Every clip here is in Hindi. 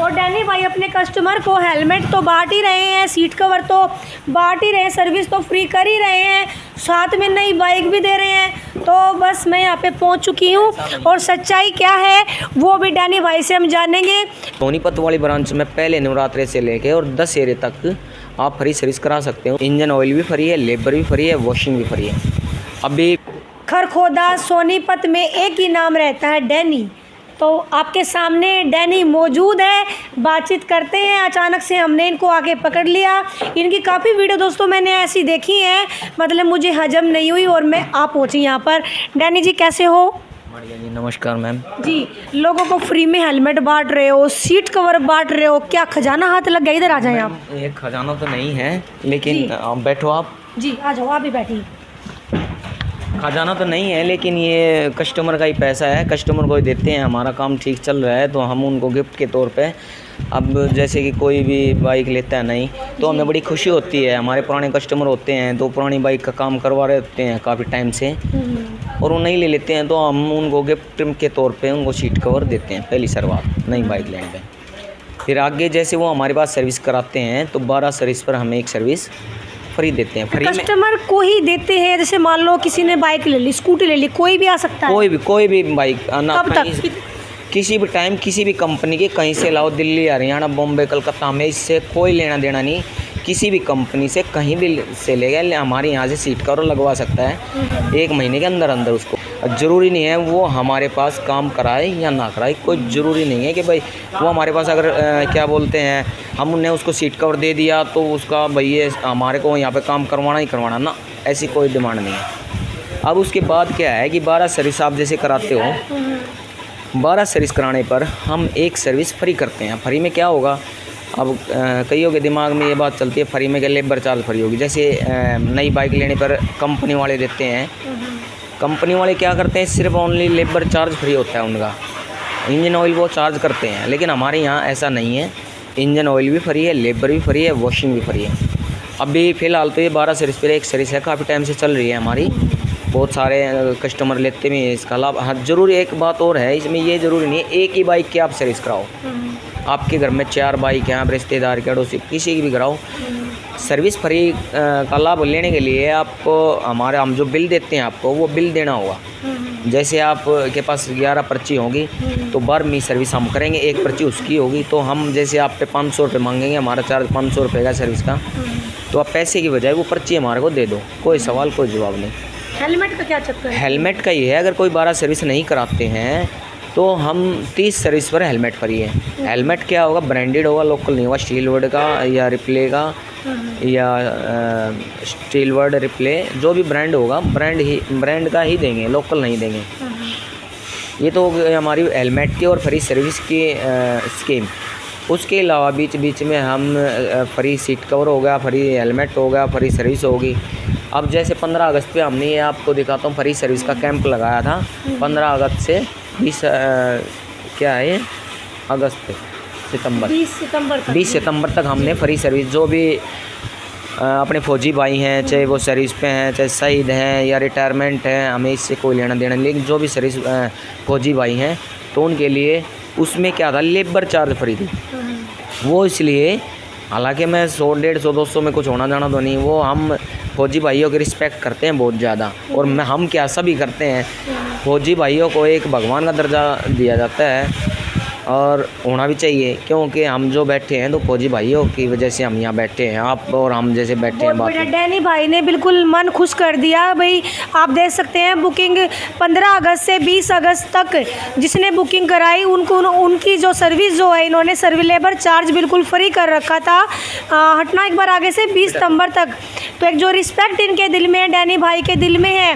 और डैनी भाई अपने कस्टमर को हेलमेट तो बांट ही रहे हैं, सीट कवर तो बांट ही रहे हैं, सर्विस तो फ्री कर ही रहे हैं, साथ में नई बाइक भी दे रहे हैं। तो बस मैं यहाँ पे पहुँच चुकी हूँ और सच्चाई क्या है वो भी डैनी भाई से हम जानेंगे। सोनीपत वाली ब्रांच में पहले नवरात्रे से लेके और दशहरे तक आप फ्री सर्विस करा सकते हो। इंजन ऑयल भी फ्री है, लेबर भी फ्री है, वॉशिंग भी फ्री है। अभी खरखोदा सोनीपत में एक ही नाम रहता है, डैनी। तो आपके सामने डैनी मौजूद है, बातचीत करते हैं। अचानक से हमने इनको आके पकड़ लिया। इनकी काफ़ी वीडियो दोस्तों मैंने ऐसी देखी हैं, मतलब मुझे हजम नहीं हुई और मैं आ पहुंची यहाँ पर। डैनी जी कैसे हो? बढ़िया जी, नमस्कार मैम जी। लोगों को फ्री में हेलमेट बांट रहे हो, सीट कवर बांट रहे हो, क्या खजाना हाथ लग गया? इधर आ जाएं आप। ये खजाना तो नहीं है, लेकिन बैठो आप जी, आ जाओ, आप भी बैठिए। खजाना तो नहीं है, लेकिन ये कस्टमर का ही पैसा है, कस्टमर को ही देते हैं। हमारा काम ठीक चल रहा है तो हम उनको गिफ्ट के तौर पे, अब जैसे कि कोई भी बाइक लेता है नहीं तो हमें बड़ी खुशी होती है। हमारे पुराने कस्टमर होते हैं तो पुरानी बाइक का काम करवा रहे होते हैं काफ़ी टाइम से, और वो नहीं ले लेते हैं तो हम उनको गिफ्ट के तौर पे उनको सीट कवर देते हैं पहली शुरुआत नई बाइक लेने पे। फिर आगे जैसे वो हमारे पास सर्विस कराते हैं तो 12 सर्विस पर हमें एक सर्विस फ्री देते हैं। फ्री कस्टमर को ही देते हैं? जैसे मान लो किसी ने बाइक ले ली, स्कूटी ले ली, कोई भी आ सकता है? कोई भी बाइक कब तक? किसी भी टाइम किसी भी कंपनी के, कहीं से लाओ, दिल्ली हरियाणा बॉम्बे कलकत्ता, हमें इससे कोई लेना देना नहीं। किसी भी कंपनी से कहीं भी से ले गए, हमारे यहाँ से सीट कवर लगवा सकता है 1 महीने के अंदर अंदर। उसको ज़रूरी नहीं है वो हमारे पास काम कराए या ना कराए, कोई ज़रूरी नहीं है कि भाई वो हमारे पास अगर क्या बोलते हैं हमने उसको सीट कवर दे दिया तो उसका भैया हमारे को यहाँ पे काम करवाना ही करवाना ना, ऐसी कोई डिमांड नहीं है। अब उसके बाद क्या है कि 12 सर्विस आप जैसे कराते हो, 12 सर्विस कराने पर हम एक सर्विस फ्री करते हैं। फ्री में क्या होगा, अब कईयों के दिमाग में ये बात चलती है फ्री में क्या लेबर चार्ज फ्री होगी। जैसे नई बाइक लेने पर कंपनी वाले देते हैं, कंपनी वाले क्या करते हैं, सिर्फ ओनली लेबर चार्ज फ्री होता है उनका, इंजन ऑयल वो चार्ज करते हैं। लेकिन हमारे यहाँ ऐसा नहीं है, इंजन ऑयल भी फ्री है, लेबर भी फ्री है, वॉशिंग भी फ्री है। अभी फ़िलहाल तो ये 12 सर्विस पर एक सर्विस है, काफ़ी टाइम से चल रही है हमारी, बहुत सारे कस्टमर लेते भी हैं इसका लाभ। हाँ ज़रूर एक बात और है इसमें, ये ज़रूरी नहीं है एक ही बाइक की आप सर्विस कराओ। आपके घर में 4 बाइक हैं, आप रिश्तेदार के अड़ोसी किसी की भी कराओ, सर्विस फ्री का लाभ लेने के लिए आपको हमारे हम जो बिल देते हैं आपको वो बिल देना होगा। जैसे आप के पास 11 पर्ची होगी तो 12वीं सर्विस हम करेंगे, एक पर्ची उसकी होगी, तो हम जैसे आप पे 500 रुपये मांगेंगे, हमारा चार्ज 500 रुपये का सर्विस का, तो आप पैसे की बजाय वो पर्ची हमारे को दे दो, कोई सवाल कोई जवाब नहीं। हेलमेट का क्या चक्कर है? हेलमेट का ये है, अगर कोई 12 सर्विस नहीं कराते हैं तो हम 30 सर्विस पर हेलमेट फ्री है। हेलमेट क्या होगा, ब्रांडेड होगा, लोकल नहीं होगा, स्टील वर्ड का या रिप्ले का या स्टील वर्ड रिप्ले, जो भी ब्रांड होगा ब्रांड का ही देंगे, लोकल नहीं देंगे। ये तो हमारी हेलमेट की और फ्री सर्विस की स्कीम। उसके अलावा बीच बीच में हम फ्री सीट कवर होगा, फ्री हेलमेट होगा, फ्री सर्विस होगी। अब जैसे 15 अगस्त पे हमने ये आपको दिखाता हूँ फ्री सर्विस का कैंप लगाया था। 15 अगस्त से 20 क्या है अगस्त सितंबर 20 सितंबर तक हमने फ्री सर्विस, जो भी अपने फौजी भाई हैं, चाहे वो सर्विस पे हैं, चाहे शहीद हैं या रिटायरमेंट हैं, हमें इससे कोई लेना देना नहीं, लेकिन जो भी सर्विस फौजी भाई हैं तो उनके लिए उसमें क्या था, लेबर चार्ज फ्री थी वो। इसलिए हालांकि मैं 100, 150, 200 में कुछ होना जाना तो नहीं, वो हम फौजी भाइयों की रिस्पेक्ट करते हैं बहुत ज़्यादा, और हम क्या सभी करते हैं, फौजी भाइयों को एक भगवान का दर्जा दिया जाता है और होना भी चाहिए, क्योंकि हम जो बैठे हैं तो फौजी भाइयों की वजह से हम यहाँ बैठे हैं, आप और हम जैसे बैठे हैं। बात डैनी भाई ने बिल्कुल मन खुश कर दिया भाई। आप देख सकते हैं बुकिंग 15 अगस्त से 20 अगस्त तक जिसने बुकिंग कराई उनको उनकी जो सर्विस जो है इन्होंने सर्विस लेबर चार्ज बिल्कुल फ्री कर रखा था। हटना एक बार आगे से 20 सितंबर तक। तो एक जो रिस्पेक्ट इनके दिल में, डैनी भाई के दिल में है,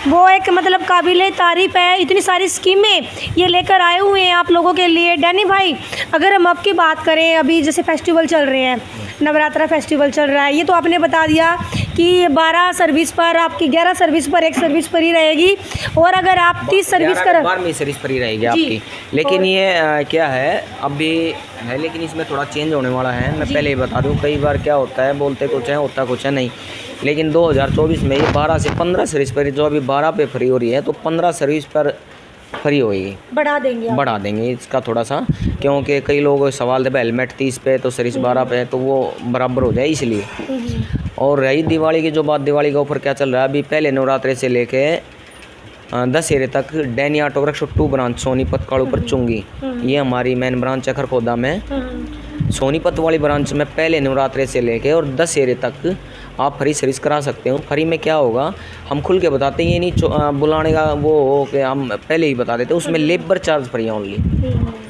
वो एक मतलब काबिले तारीफ़ है। इतनी सारी स्कीमें ये लेकर आए हुए हैं आप लोगों के लिए। डैनी भाई अगर हम आपकी बात करें, अभी जैसे फेस्टिवल चल रहे हैं, नवरात्रा फेस्टिवल चल रहा है, ये तो आपने बता दिया कि 12 सर्विस पर आपकी 11 सर्विस पर एक सर्विस फ्री रहेगी, और अगर आप 30 सर्विस कर 12वीं सर्विस फ्री रहेगी आपकी। लेकिन ये क्या है अभी है, लेकिन इसमें थोड़ा चेंज होने वाला है। मैं पहले ही बता दूं, कई बार क्या होता है बोलते कुछ है होता कुछ है नहीं, लेकिन 2024 में ये 12 से 15 सर्विस पर, जो अभी 12 पे फ्री हो रही है, तो 15 सर्विस पर फ्री होगी, बढ़ा देंगे आप? बढ़ा देंगे इसका थोड़ा सा, क्योंकि कई लोग सवाल थे हेलमेट 30 पे तो सर्विस 12 पे, तो वो बराबर हो जाए इसलिए। और रही दिवाली की जो बात, दिवाली का ऑफर क्या चल रहा है अभी, पहले नवरात्रे से लेके 10 एरे तक Danny auto work 2 branch Sonipat Kalupur चुंगी, ये हमारी मेन ब्रांच है खरखोदा में। सोनीपत वाली ब्रांच में पहले नवरात्रे से लेके और 10 एरे तक आप फ्री सर्विस करा सकते हो। फ्री में क्या होगा हम खुल के बताते हैं, ये नहीं बुलाने का वो हो कि हम पहले ही बता देते, उसमें लेबर चार्ज फ्री है ओनली,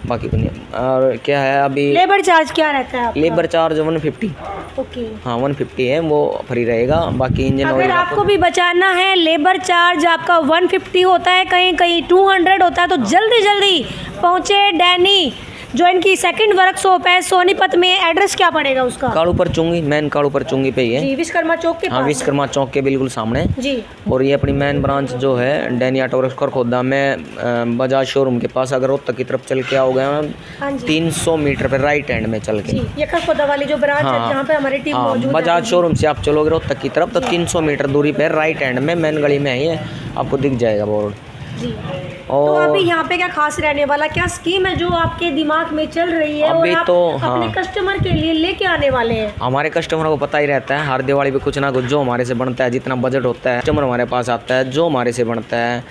बाकी तो नहीं। और क्या है अभी लेबर चार्ज क्या रहता है आपका? लेबर चार्ज 150, ओके, हाँ 150 है, वो फ्री रहेगा। बाकी इंजन अगर ऑयल आपको भी बचाना है, लेबर चार्ज आपका 150 होता है, कहीं कहीं 200 होता है, तो जल्दी जल्दी पहुँचे डैनी, जो इनकी सेकंड वर्कशॉप है सोनीपत में। एड्रेस क्या पड़ेगा उसका? कालूपुर चुंगी, मेन कालूपुर चुंगी पे ही है जी, विश्वकर्मा चौक के हाँ, पास। विश्वकर्मा चौक के बिल्कुल सामने जी। और ये अपनी मेन ब्रांच जो है डैनी ऑटो वर्क्स खरखोदा में बजाज शोरूम के पास, अगर रोहतक की तरफ चल के आओगे हाँ जी। 300 मीटर पे राइट हैंड में चल के, जी, ये खरखोदा वाली जो ब्रांच है हाँ, जहाँ पे हमारी टीम हाँ, मौजूद है। बजाज शोरूम से आप चलोगे रोहतक की तरफ तो 300 मीटर दूरी पे राइट हैंड में मेन गली में है, ये आपको दिख जाएगा बोर्ड। जी। तो और अभी यहाँ पे क्या खास रहने वाला, क्या स्कीम है जो आपके दिमाग में चल रही है अभी और आप तो, अपने हाँ, कस्टमर के लिए लेके आने वाले हैं? हमारे कस्टमरों को पता ही रहता है हर दिवाली पे कुछ ना कुछ जो हमारे से बनता है, जितना बजट होता है कस्टमर हमारे पास आता है, जो हमारे से बनता है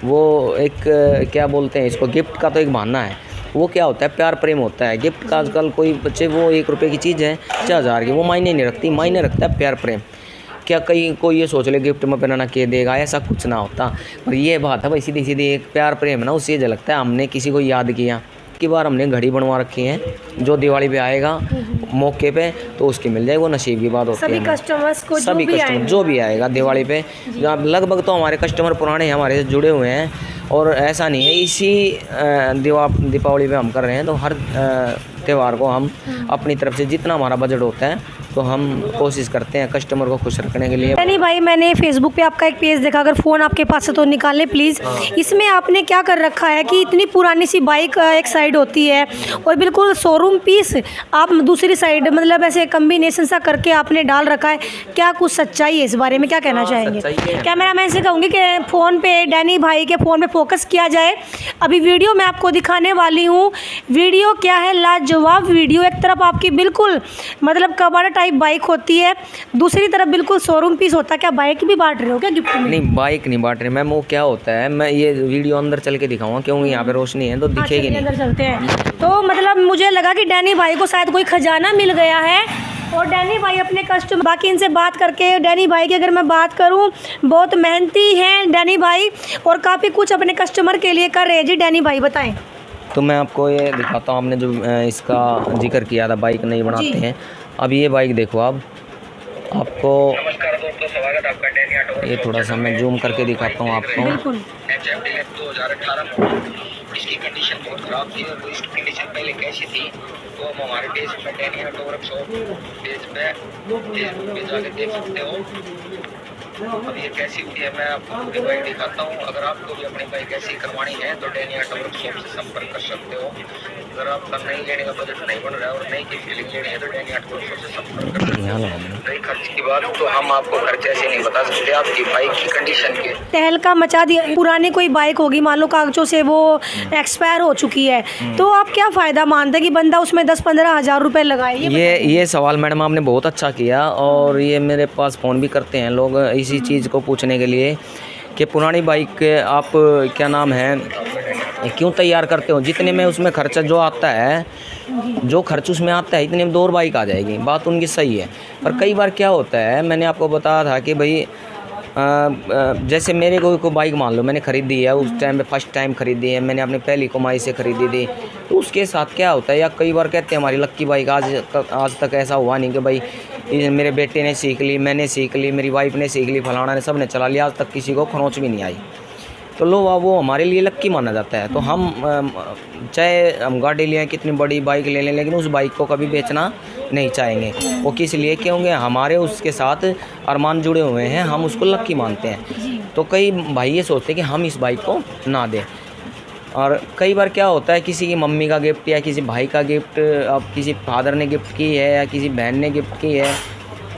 वो एक क्या बोलते हैं इसको, गिफ्ट का तो एक बहाना है। वो क्या होता है, प्यार प्रेम होता है। गिफ्ट का आजकल कोई बच्चे वो 1 रुपये की चीज़ है 5000 की, वो मायने नहीं रखती, मायने रखता है प्यार प्रेम। क्या कहीं कोई ये सोच ले गिफ्ट में बनाना के देगा, ऐसा कुछ ना होता। पर ये बात है भाई, सीधी सीधी एक प्यार प्रेम है ना, उससे झलकता है हमने किसी को याद किया। की बार हमने घड़ी बनवा रखी है, जो दिवाली पे आएगा मौके पे तो उसकी मिल जाए, वो नसीब की बात होती है। सभी कस्टमर्स को सभी कस्टमर जो भी आएगा दिवाली पे, लगभग तो हमारे कस्टमर पुराने हैं, हमारे से जुड़े हुए हैं। और ऐसा नहीं है इसी दीपावली पे हम कर रहे हैं, तो हर त्यौहार को हम अपनी तरफ से जितना हमारा बजट होता है तो हम कोशिश करते हैं कस्टमर को खुश रखने के लिए। नहीं भाई, मैंने फेसबुक पे आपका एक पेज देखा, अगर फ़ोन आपके पास है तो निकालें प्लीज़। इसमें आपने क्या कर रखा है कि इतनी पुरानी सी बाइक एक साइड होती है और बिल्कुल शोरूम पीस आप दूसरी साइड, मतलब ऐसे कम्बिनेशन सा करके आपने डाल रखा है। क्या कुछ सच्चाई है इस बारे में, क्या कहना चाहेंगे? कैमरा मैन से कहूँगी कि फ़ोन पे डैनी भाई के फ़ोन पे फोकस किया जाए। अभी वीडियो मैं आपको दिखाने वाली हूँ। वीडियो क्या है, लाजवाब वीडियो। एक तरफ आपकी बिल्कुल मतलब कबाड़ा टाइप बाइक होती है, दूसरी तरफ बिल्कुल शोरूम पीस होता है। क्या बाइक भी बांट रहे हो क्या गिफ्ट में? नहीं, बाइक नहीं बांट रहे मैम। वो क्या होता है, मैं ये वीडियो अंदर चल के दिखाऊंगा क्योंकि यहाँ पे रोशनी है तो दिखेगी नहीं। अंदर चलते हैं। तो मतलब मुझे लगा कि डैनी भाई को शायद कोई खजाना मिल गया है और डैनी भाई अपने कस्टमर, बाकी इनसे बात करके डैनी भाई की अगर मैं बात करूं, बहुत मेहनती हैं डैनी भाई और काफ़ी कुछ अपने कस्टमर के लिए कर रहे हैं। जी डैनी भाई बताएं। तो मैं आपको ये दिखाता हूँ, आपने जो इसका जिक्र किया था बाइक नहीं बनाते हैं। अब ये बाइक देखो आपको ये थोड़ा सा मैं जूम करके दिखाता हूँ आपको। बिल्कुल। 2018 इसकी कंडीशन बहुत ख़राब थी और इसकी कंडीशन पहले कैसी थी तो हम हमारे पेज पे डैनी ऑटो वर्कशॉप पेज पे फेसबुक पे जाके देख सकते हो। अब ये कैसी हुई है मैं आपको पूरी बाइक दिखाता हूँ। अगर आपको भी अपनी बाइक ऐसी करवानी है तो डैनी ऑटो वर्कशॉप से संपर्क कर सकते हो। अगर आपका नई लेने का बजट नहीं बन रहा है और नई की फीलिंग लेनी है तो डैनी ऑटो वर्कशॉप से संपर्क कर सकते हो। रही खर्च की बात तो हम आपको खर्च ऐसे नहीं बता सकते, आपकी बाइक की कंडीशन के तहलका मचा दिया। पुरानी कोई बाइक होगी, मान लो कागजों से वो एक्सपायर हो चुकी है, तो आप क्या फ़ायदा मानते हैं कि बंदा उसमें 10-15 हज़ार रुपये लगाए? ये सवाल मैडम आपने बहुत अच्छा किया और ये मेरे पास फ़ोन भी करते हैं लोग इसी चीज़ को पूछने के लिए कि पुरानी बाइक आप क्या नाम है क्यों तैयार करते हो, जितने में उसमें खर्चा जो आता है, जो खर्च उसमें आता है इतने में 2 और बाइक आ जाएगी। बात उनकी सही है, पर कई बार क्या होता है, मैंने आपको बताया था कि भाई जैसे मेरे को बाइक मान लो मैंने ख़रीदी है, उस टाइम पे फर्स्ट टाइम ख़रीदी है, मैंने अपनी पहली कमाई से ख़रीदी थी, तो उसके साथ क्या होता है, या कई बार कहते हैं हमारी लक्की बाइक आज तक ऐसा हुआ नहीं कि भाई मेरे बेटे ने सीख ली, मैंने सीख ली, मेरी वाइफ ने सीख ली, फलाना ने सब ने चला लिया, आज तक किसी को खरोंच भी नहीं आई। तो लो वो हमारे लिए लक्की माना जाता है। तो हम चाहे हम गाड़ी लें, कितनी बड़ी बाइक ले लें, लेकिन उस बाइक को कभी बेचना नहीं चाहेंगे। वो किस लिए, क्योंकि हमारे उसके साथ अरमान जुड़े हुए हैं, हम उसको लक्की मानते हैं। तो कई भाई ये सोचते हैं कि हम इस बाइक को ना दें। और कई बार क्या होता है, किसी की मम्मी का गिफ्ट या किसी भाई का गिफ्ट, अब किसी फादर ने गिफ्ट की है या किसी बहन ने गिफ्ट की है,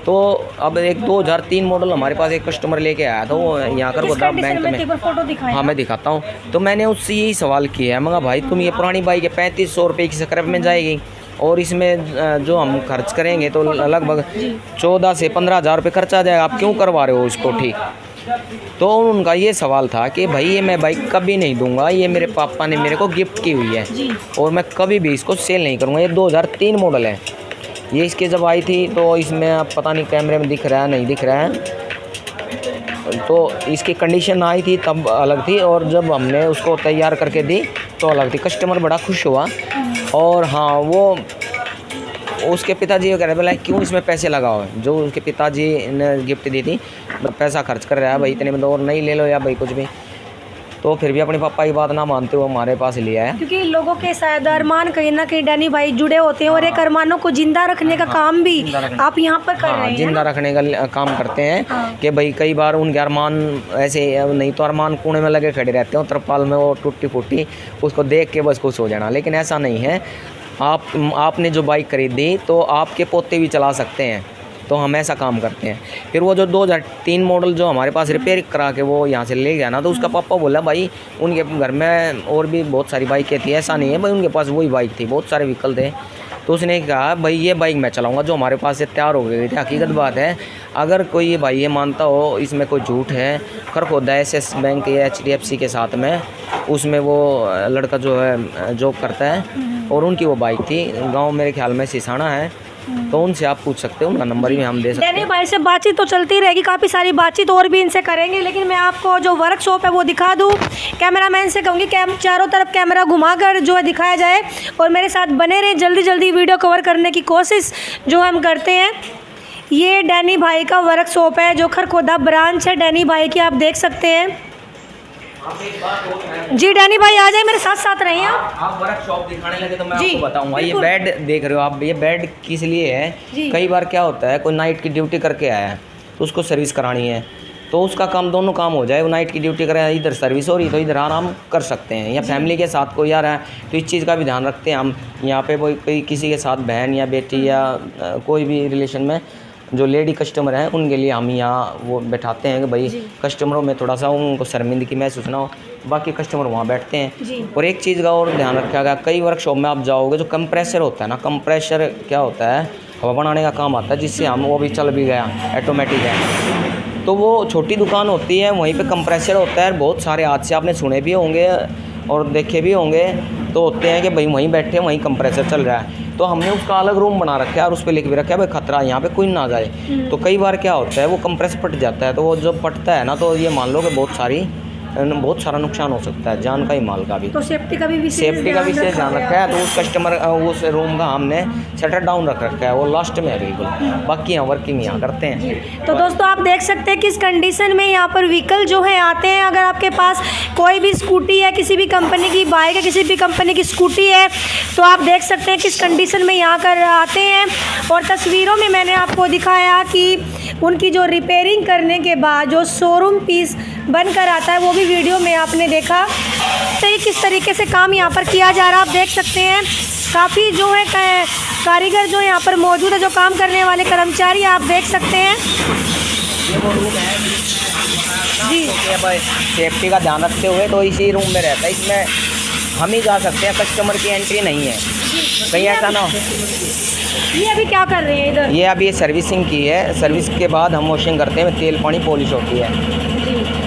तो अब एक 2003 मॉडल हमारे पास एक कस्टमर लेके आया था, वो यहाँ कर बोला बैंक में। एक बार फोटो दिखाएं। हाँ मैं दिखाता हूँ। तो मैंने उससे यही सवाल किया है, मगर भाई तुम ये पुरानी बाइक है 3500 रुपये की स्क्रैप में जाएगी, और इसमें जो हम खर्च करेंगे तो लगभग 14 से 15 हज़ार रुपये खर्चा आ जाएगा, आप क्यों करवा रहे हो इसको ठीक। तो उनका ये सवाल था कि भाई ये मैं बाइक कभी नहीं दूंगा, ये मेरे पापा ने मेरे को गिफ्ट की हुई है और मैं कभी भी इसको सेल नहीं करूँगा। ये 2003 मॉडल है। ये इसके जब आई थी तो इसमें आप पता नहीं कैमरे में दिख रहा है नहीं दिख रहा है, तो इसकी कंडीशन आई थी तब अलग थी, और जब हमने उसको तैयार करके दी तो अलग थी। कस्टमर बड़ा खुश हुआ। और हाँ, वो उसके पिताजी कह रहे बोला क्यों इसमें पैसे लगाओ, जो उसके पिताजी ने गिफ्ट दी थी पैसा खर्च कर रहा है भाई इतने में, तो और नहीं ले लो या भाई कुछ भी। तो फिर भी अपने पापा की बात ना मानते हुए हमारे पास लिया है, क्योंकि लोगों के शायद अरमान कहीं ना कहीं डैनी भाई जुड़े होते हैं, और एक अरमानों को जिंदा रखने का काम भी आप यहाँ पर कर रहे हैं। जिंदा रखने का काम करते हैं कि भाई कई बार उनके अरमान ऐसे नहीं तो अरमान कोने में लगे खड़े रहते हैं तरपाल में, वो टूटी फूटी उसको देख के बस खुश हो जाना, लेकिन ऐसा नहीं है। आपने जो बाइक खरीदी तो आपके पोते भी चला सकते हैं, तो हम ऐसा काम करते हैं। फिर वो जो 2003 मॉडल जो हमारे पास रिपेयर करा के वो यहाँ से ले गया ना, तो उसका पापा बोला भाई उनके घर में और भी बहुत सारी बाइकें थी, ऐसा नहीं है भाई उनके पास वही बाइक थी, बहुत सारे व्हीकल थे। तो उसने कहा भाई ये बाइक मैं चलाऊंगा जो हमारे पास से तैयार हो गई थी। हकीकत बात है, अगर कोई ये भाई ये मानता हो इसमें कोई झूठ है, खरखोदा SS बैंक या HDFC के साथ में उसमें वो लड़का जो है जॉब करता है, और उनकी वो बाइक थी, गांव मेरे ख्याल में सिसाना है, तो उनसे आप पूछ सकते हो, उनका नंबर भी हम दे सकते हैं। डैनी भाई से बातचीत तो चलती रहेगी, काफ़ी सारी बातचीत और भी इनसे करेंगे, लेकिन मैं आपको जो वर्कशॉप है वो दिखा दूँ। कैमरामैन से कहूँगी चारों तरफ कैमरा घुमाकर जो है दिखाया जाए, और मेरे साथ बने रहें, जल्दी जल्दी वीडियो कवर करने की कोशिश जो हम करते हैं। ये डैनी भाई का वर्कशॉप है जो खरखोदा ब्रांच है डैनी भाई की, आप देख सकते हैं। जी डैनी भाई आ जाए, मेरे साथ साथ रहिए आप वर्कशॉप दिखाने लगे तो मैं आपको बताऊंगा। ये बेड देख रहे हो आप, ये बेड किस लिए है, कई बार क्या होता है कोई नाइट की ड्यूटी करके आया है तो उसको सर्विस करानी है, तो उसका काम दोनों काम हो जाए। वो नाइट की ड्यूटी करे, इधर सर्विस हो रही तो इधर आराम कर सकते हैं, या फैमिली के साथ कोई आ रहा है तो इस चीज़ का भी ध्यान रखते हैं हम। यहाँ पे कोई किसी के साथ बहन या बेटी या कोई भी रिलेशन में जो लेडी कस्टमर हैं उनके लिए हम यहाँ वो बैठाते हैं कि भाई कस्टमरों में थोड़ा सा उनको शर्मिंदगी महसूस ना हो, बाकी कस्टमर वहाँ बैठते हैं। और एक चीज़ का और ध्यान रखा गया, कई वर्कशॉप में आप जाओगे जो कंप्रेसर होता है ना, कंप्रेसर क्या होता है हवा बनाने का काम आता है, जिससे हम वो भी चल भी गया ऑटोमेटिक है, तो वो छोटी दुकान होती है वहीं पे कंप्रेसर होता है। बहुत सारे हादसे आपने सुने भी होंगे और देखे भी होंगे, तो होते हैं कि भाई वहीं बैठे वहीं कंप्रेसर चल रहा है, तो हमने उसका अलग रूम बना रखा है और उस पर लिख भी रखा है भाई खतरा यहाँ पे कोई ना जाए। तो कई बार क्या होता है वो कंप्रेसर फट जाता है, तो वो जब फटता है ना तो ये मान लो कि बहुत सारा नुकसान हो सकता है, जान का ही माल का भी। तो सेफ्टी का भी विशेष ध्यान रखा है। तो उस कस्टमर उस रूम का हमने शटर डाउन रख रखा है, वो लास्ट में है बिल्कुल, बाकी यहाँ वर्किंग यहाँ करते हैं। तो दोस्तों आप देख सकते हैं किस कंडीशन में यहाँ पर व्हीकल जो है आते हैं। अगर आपके पास कोई भी स्कूटी है, किसी भी कंपनी की बाइक है, किसी भी कंपनी की स्कूटी है, तो आप देख सकते हैं किस कंडीशन में यहाँ कर आते हैं। और तस्वीरों में मैंने आपको दिखाया कि उनकी जो रिपेयरिंग करने के बाद जो शोरूम पीस बनकर आता है वो भी वीडियो में आपने देखा। तो ये किस तरीके से काम यहाँ पर किया जा रहा है आप देख सकते हैं। काफ़ी जो है कारीगर जो यहाँ पर मौजूद है, जो काम करने वाले कर्मचारी आप देख सकते हैं। जी सेफ्टी का ध्यान रखते हुए तो इसी रूम में रहता है, इसमें हम ही जा सकते हैं, कस्टमर की एंट्री नहीं है, कहीं ऐसा ना हो। ये अभी क्या कर रहे हैं इधर? ये अभी सर्विसिंग की है, सर्विस के बाद हम वॉशिंग करते हैं, तेल पानी पॉलिश होती है।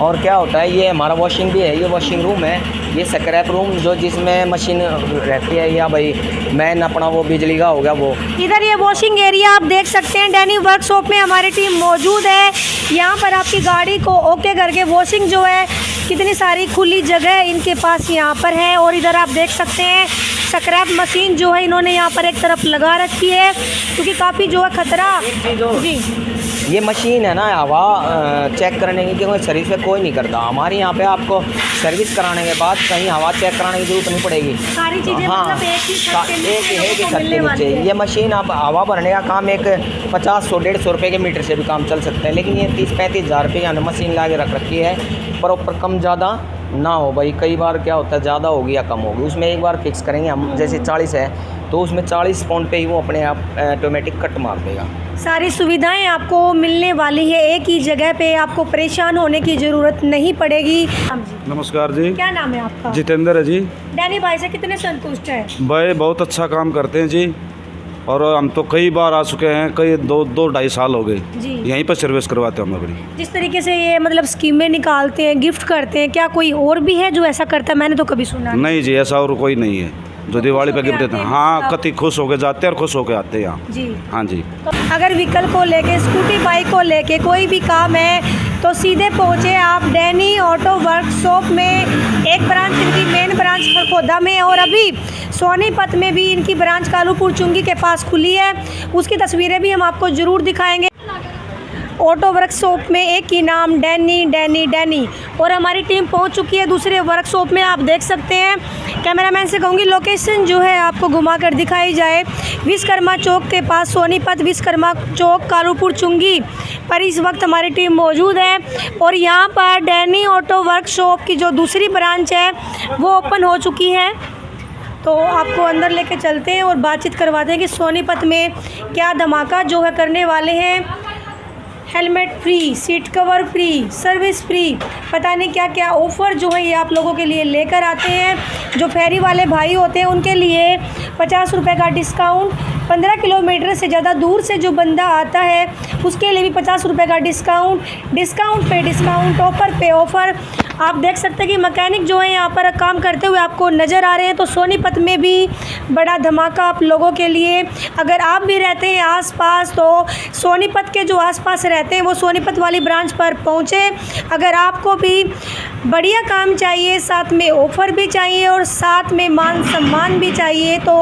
और क्या होता है ये हमारा वॉशिंग भी है, ये वॉशिंग रूम है, ये स्क्रैप रूम जो जिसमें मशीन रहती है, या भाई मैन अपना वो बिजली का हो गया वो। इधर ये वॉशिंग एरिया आप देख सकते हैं, डैनी वर्कशॉप में हमारी टीम मौजूद है। यहाँ पर आपकी गाड़ी को ओके करके वॉशिंग जो है, कितनी सारी खुली जगह इनके पास यहाँ पर है। और इधर आप देख सकते हैं स्क्रैप मशीन जो है इन्होंने यहाँ पर एक तरफ लगा रखी है, क्योंकि काफ़ी जो है खतरा। जी ये मशीन है ना हवा चेक करने की, क्योंकि सर्विस पे कोई नहीं करता। हमारे यहाँ पे आपको सर्विस कराने के बाद कहीं हवा चेक कराने की जरूरत नहीं पड़ेगी, सारी चीज़ें मतलब एक ही छत के नीचे। ये मशीन आप हवा भरने का काम एक 50, 100, 150 रुपये के मीटर से भी काम चल सकता है, लेकिन ये 30-35 हज़ार रुपये की मशीन ला के रख रखी है, प्रॉपर कम ज़्यादा ना हो। भाई कई बार क्या होता है ज़्यादा होगी या कम होगी, उसमें एक बार फिक्स करेंगे हम, जैसे 40 है तो उसमें 40 पाउंड पे ही वो अपने आप ऑटोमेटिक कट मार देगा। सारी सुविधाएं आपको मिलने वाली है एक ही जगह पे, आपको परेशान होने की ज़रूरत नहीं पड़ेगी। नमस्कार जी। क्या नाम है आपका? जितेंद्र है जी। डैनी भाई से कितने संतुष्ट है? भाई बहुत अच्छा काम करते हैं जी, और हम तो कई बार आ चुके हैं, कई दो 2-2.5 साल हो गए जी। यहीं पर सर्विस करवाते हैं हम अपनी। जिस तरीके से ये मतलब स्कीमें निकालते हैं, गिफ्ट करते हैं, क्या कोई और भी है जो ऐसा करता है? मैंने तो कभी सुना नहीं जी, ऐसा और कोई नहीं है जो दिवाली पे गिफ्ट देते हैं। हाँ, कति खुश होके जाते हैं और खुश होके आते हैं यहाँ जी। हाँ जी। तो अगर व्हीकल को लेके, स्कूटी बाइक को लेके कोई भी काम है तो सीधे पहुँचे आप डैनी ऑटो वर्कशॉप में। एक ब्रांच इनकी मेन ब्रांच खरखोदा में है और अभी सोनीपत में भी इनकी ब्रांच कालूपुर चुंगी के पास खुली है, उसकी तस्वीरें भी हम आपको ज़रूर दिखाएंगे। ऑटो वर्कशॉप में एक ही नाम, डैनी डैनी डैनी। और हमारी टीम पहुंच चुकी है दूसरे वर्कशॉप में, आप देख सकते हैं। कैमरामैन से कहूँगी लोकेशन जो है आपको घुमाकर दिखाई जाए। विश्वकर्मा चौक के पास सोनीपत विश्वकर्मा चौक कालूपुर चुंगी पर इस वक्त हमारी टीम मौजूद है। और यहाँ पर डैनी ऑटो वर्कशॉप की जो दूसरी ब्रांच है वो ओपन हो चुकी है, तो आपको अंदर लेके चलते हैं और बातचीत करवाते हैं कि सोनीपत में क्या धमाका जो है करने वाले हैं। Helmet free, seat cover free, service free, पता नहीं क्या क्या ऑफ़र जो है ये आप लोगों के लिए लेकर आते हैं। जो फेरी वाले भाई होते हैं उनके लिए 50 रुपये का डिस्काउंट, 15 किलोमीटर से ज़्यादा दूर से जो बंदा आता है उसके लिए भी 50 रुपये का डिस्काउंट पे डिस्काउंट, ऑफ़र पे ऑफ़र। आप देख सकते हैं कि मैकेनिक जो है यहाँ पर काम करते हुए आपको नज़र आ रहे हैं। तो सोनीपत में भी बड़ा धमाका आप लोगों के लिए। अगर आप भी रहते हैं आसपास तो सोनीपत के जो आसपास रहते हैं वो सोनीपत वाली ब्रांच पर पहुँचे। अगर आपको भी बढ़िया काम चाहिए, साथ में ऑफ़र भी चाहिए और साथ में मान सम्मान भी चाहिए तो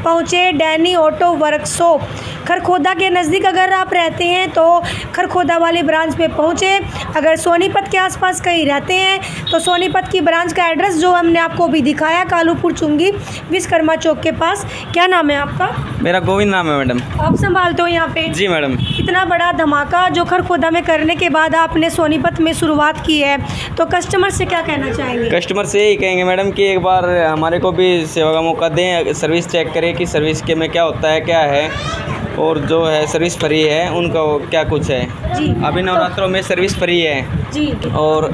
पहुँचे डैनी ऑटो वर्कशॉप। खरखोदा के नज़दीक अगर आप रहते हैं तो खरखोदा वाली ब्रांच पे पहुँचे। अगर सोनीपत के आसपास कहीं रहते हैं तो सोनीपत की ब्रांच का एड्रेस जो हमने आपको भी दिखाया, कालूपुर चुंगी विश्वकर्मा चौक के पास। क्या नाम है आपका? मेरा गोविंद नाम है मैडम। आप संभालते हो यहाँ पे? जी मैडम। इतना बड़ा धमाका जो खरखोदा में करने के बाद आपने सोनीपत में शुरुआत की है, तो कस्टमर से क्या कहना चाहेंगे? कस्टमर से यही कहेंगे मैडम कि एक बार हमारे को भी सेवा का मौका दें, सर्विस चेक करें कि सर्विस के में क्या होता है, क्या है, और जो है सर्विस फ्री है उनका क्या कुछ है जी। अभी नवरात्रों में सर्विस फ्री है जी, और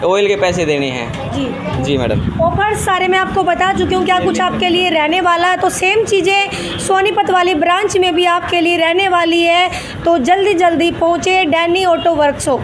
ऑयल के पैसे देने हैं जी। जी मैडम। ऑफर सारे मैं आपको बता चुकी हूँ क्या कुछ आपके लिए रहने वाला है, तो सेम चीज़ें सोनीपत वाली ब्रांच में भी आपके लिए रहने वाली है। तो जल्दी जल्दी पहुँचे डैनी ऑटो वर्कशॉप।